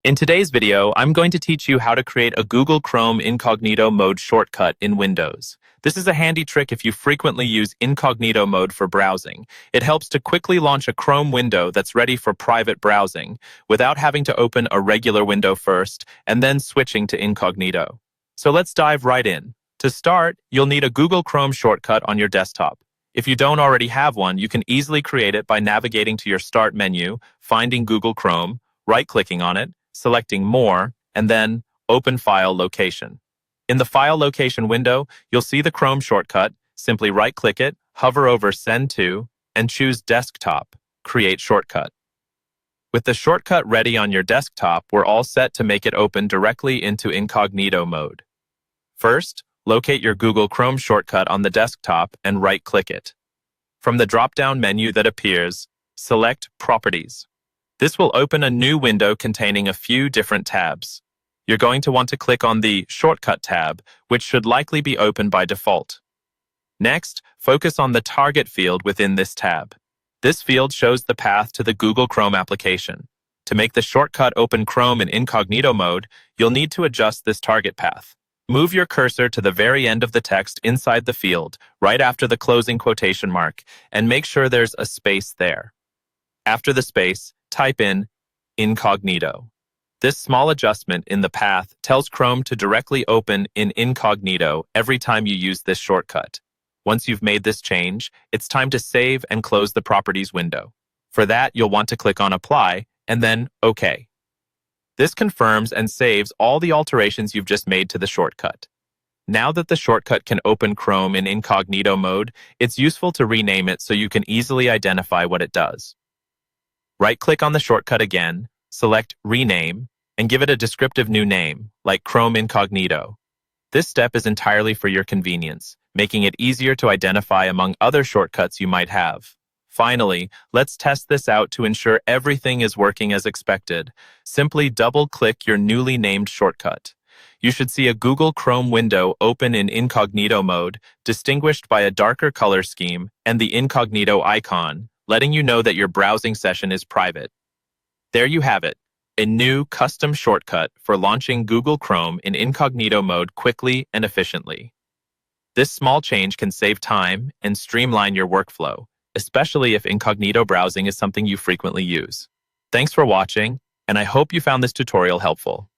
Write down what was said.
In today's video, I'm going to teach you how to create a Google Chrome Incognito mode shortcut in Windows. This is a handy trick if you frequently use Incognito mode for browsing. It helps to quickly launch a Chrome window that's ready for private browsing without having to open a regular window first and then switching to Incognito. So let's dive right in. To start, you'll need a Google Chrome shortcut on your desktop. If you don't already have one, you can easily create it by navigating to your Start menu, finding Google Chrome, right-clicking on it, selecting More, and then Open File Location. In the File Location window, you'll see the Chrome shortcut. Simply right-click it, hover over Send To, and choose Desktop, Create Shortcut. With the shortcut ready on your desktop, we're all set to make it open directly into Incognito mode. First, locate your Google Chrome shortcut on the desktop and right-click it. From the drop-down menu that appears, select Properties. This will open a new window containing a few different tabs. You're going to want to click on the Shortcut tab, which should likely be open by default. Next, focus on the Target field within this tab. This field shows the path to the Google Chrome application. To make the shortcut open Chrome in Incognito mode, you'll need to adjust this target path. Move your cursor to the very end of the text inside the field, right after the closing quotation mark, and make sure there's a space there. After the space, type in Incognito. This small adjustment in the path tells Chrome to directly open in Incognito every time you use this shortcut. Once you've made this change, it's time to save and close the Properties window. For that, you'll want to click on Apply and then OK. This confirms and saves all the alterations you've just made to the shortcut. Now that the shortcut can open Chrome in Incognito mode, it's useful to rename it so you can easily identify what it does. Right-click on the shortcut again, select Rename, and give it a descriptive new name, like Chrome Incognito. This step is entirely for your convenience, making it easier to identify among other shortcuts you might have. Finally, let's test this out to ensure everything is working as expected. Simply double-click your newly named shortcut. You should see a Google Chrome window open in Incognito mode, distinguished by a darker color scheme and the Incognito icon, letting you know that your browsing session is private. There you have it, a new custom shortcut for launching Google Chrome in Incognito mode quickly and efficiently. This small change can save time and streamline your workflow, especially if incognito browsing is something you frequently use. Thanks for watching, and I hope you found this tutorial helpful.